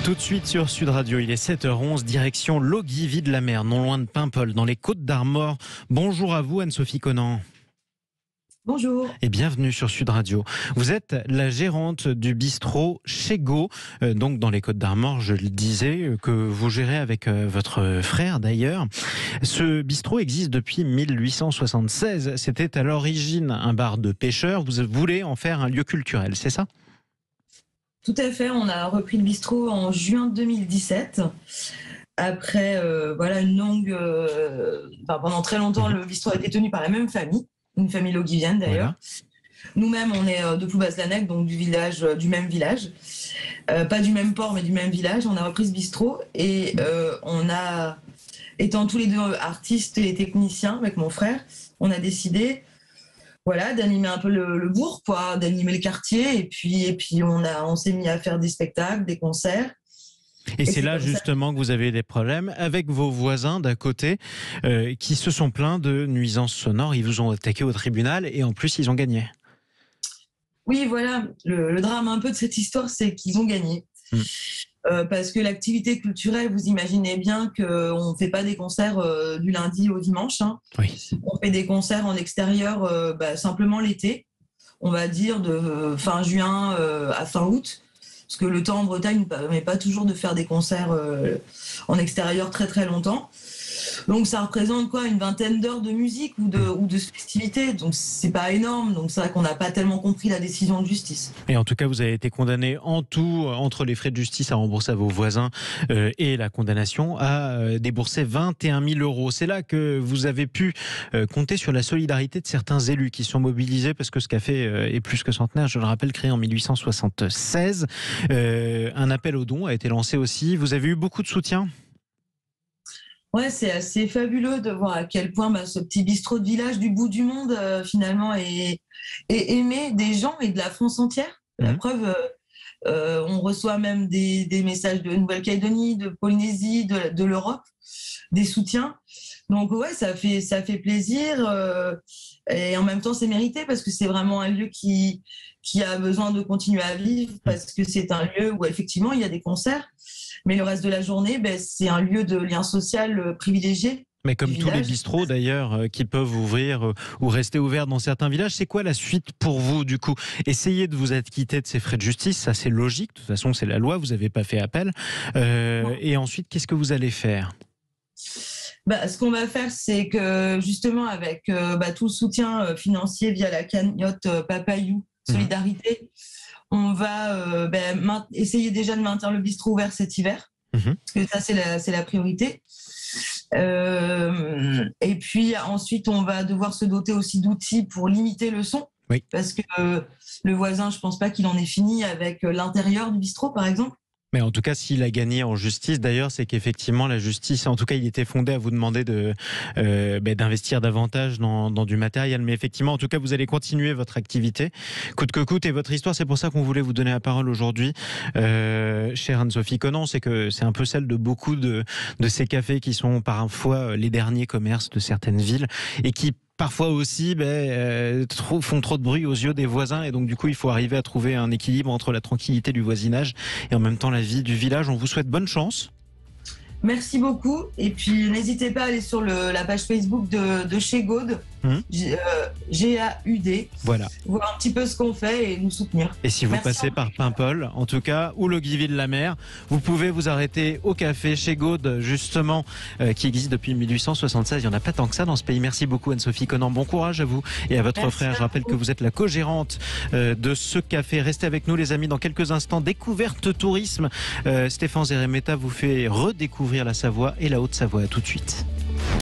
Tout de suite sur Sud Radio, il est 7h11, direction Logivy-de-la-Mer, non loin de Paimpol, dans les Côtes-d'Armor. Bonjour à vous Anne-Sophie Conan. Bonjour. Et bienvenue sur Sud Radio. Vous êtes la gérante du bistrot Chégo, donc dans les Côtes-d'Armor, je le disais, que vous gérez avec votre frère d'ailleurs. Ce bistrot existe depuis 1876. C'était à l'origine un bar de pêcheurs. Vous voulez en faire un lieu culturel, c'est ça ? Tout à fait, on a repris le bistrot en juin 2017. Après une longue... pendant très longtemps, le bistrot a été tenu par la même famille, une famille logivienne d'ailleurs. Voilà. Nous-mêmes, on est de Ploubazlanec, donc du même village. Pas du même port, mais du même village. On a repris ce bistrot et on a, étant tous les deux artistes et techniciens avec mon frère, on a décidé... d'animer un peu le bourg, d'animer le quartier. Et puis on s'est mis à faire des spectacles, des concerts. Et c'est là justement que vous avez des problèmes avec vos voisins d'à côté qui se sont plaints de nuisances sonores. Ils vous ont attaqué au tribunal et en plus ils ont gagné. Oui, voilà. Le drame un peu de cette histoire, c'est qu'ils ont gagné. Parce que l'activité culturelle, vous imaginez bien qu'on ne fait pas des concerts du lundi au dimanche. Oui. On fait des concerts en extérieur simplement l'été, on va dire de fin juin à fin août. Parce que le temps en Bretagne ne permet pas toujours de faire des concerts en extérieur très très longtemps. Donc ça représente une vingtaine d'heures de musique ou de festivités. Donc c'est pas énorme. Donc c'est vrai qu'on n'a pas tellement compris la décision de justice. Et en tout cas, vous avez été condamné en tout, entre les frais de justice à rembourser à vos voisins et la condamnation à débourser 21 000 €. C'est là que vous avez pu compter sur la solidarité de certains élus qui sont mobilisés parce que ce café est plus que centenaire. Je le rappelle, créé en 1876. Un appel aux dons a été lancé aussi. Vous avez eu beaucoup de soutien ? Ouais, c'est assez fabuleux de voir à quel point ce petit bistrot de village du bout du monde finalement est aimé des gens et de la France entière. La preuve, on reçoit même des messages de Nouvelle-Calédonie, de Polynésie, de l'Europe, des soutiens. Donc ça fait plaisir et en même temps c'est mérité parce que c'est vraiment un lieu qui a besoin de continuer à vivre parce que c'est un lieu où effectivement il y a des concerts. Mais le reste de la journée, c'est un lieu de lien social privilégié. Mais comme tous les bistrots d'ailleurs qui peuvent ouvrir ou rester ouverts dans certains villages, c'est quoi la suite pour vous du coup ? Essayez de vous acquitter de ces frais de justice, ça c'est logique, de toute façon c'est la loi, vous n'avez pas fait appel. Et ensuite, qu'est-ce que vous allez faire ? Ce qu'on va faire, c'est que justement avec tout le soutien financier via la cagnotte Papayou Solidarité, on va essayer déjà de maintenir le bistrot ouvert cet hiver, parce que ça c'est la priorité. Et puis ensuite on va devoir se doter aussi d'outils pour limiter le son, parce que le voisin, je pense pas qu'il en ait fini avec l'intérieur du bistrot par exemple. Mais en tout cas, s'il a gagné en justice, d'ailleurs, c'est qu'effectivement, la justice, en tout cas, il était fondé à vous demander d'investir davantage dans du matériel. Mais effectivement, en tout cas, vous allez continuer votre activité, coûte que coûte. Et votre histoire, c'est pour ça qu'on voulait vous donner la parole aujourd'hui, chère Anne-Sophie Conan. C'est que c'est un peu celle de beaucoup de ces cafés qui sont parfois les derniers commerces de certaines villes et qui parfois aussi font trop de bruit aux yeux des voisins et donc du coup il faut arriver à trouver un équilibre entre la tranquillité du voisinage et en même temps la vie du village. On vous souhaite bonne chance. Merci beaucoup et puis n'hésitez pas à aller sur la page Facebook de Chégo, G-A-U-D, voilà. Voir un petit peu ce qu'on fait et nous soutenir. Et si vous passez par Paimpol, en tout cas, ou Logivy-de-la-Mer, vous pouvez vous arrêter au café Chégo, justement, qui existe depuis 1876. Il n'y en a pas tant que ça dans ce pays. Merci beaucoup Anne-Sophie Conan. Bon courage à vous et à votre frère. Je rappelle que vous êtes la co-gérante de ce café. Restez avec nous les amis dans quelques instants. Découverte tourisme. Stéphane Zeremeta vous fait redécouvrir la Savoie et la Haute-Savoie. À tout de suite.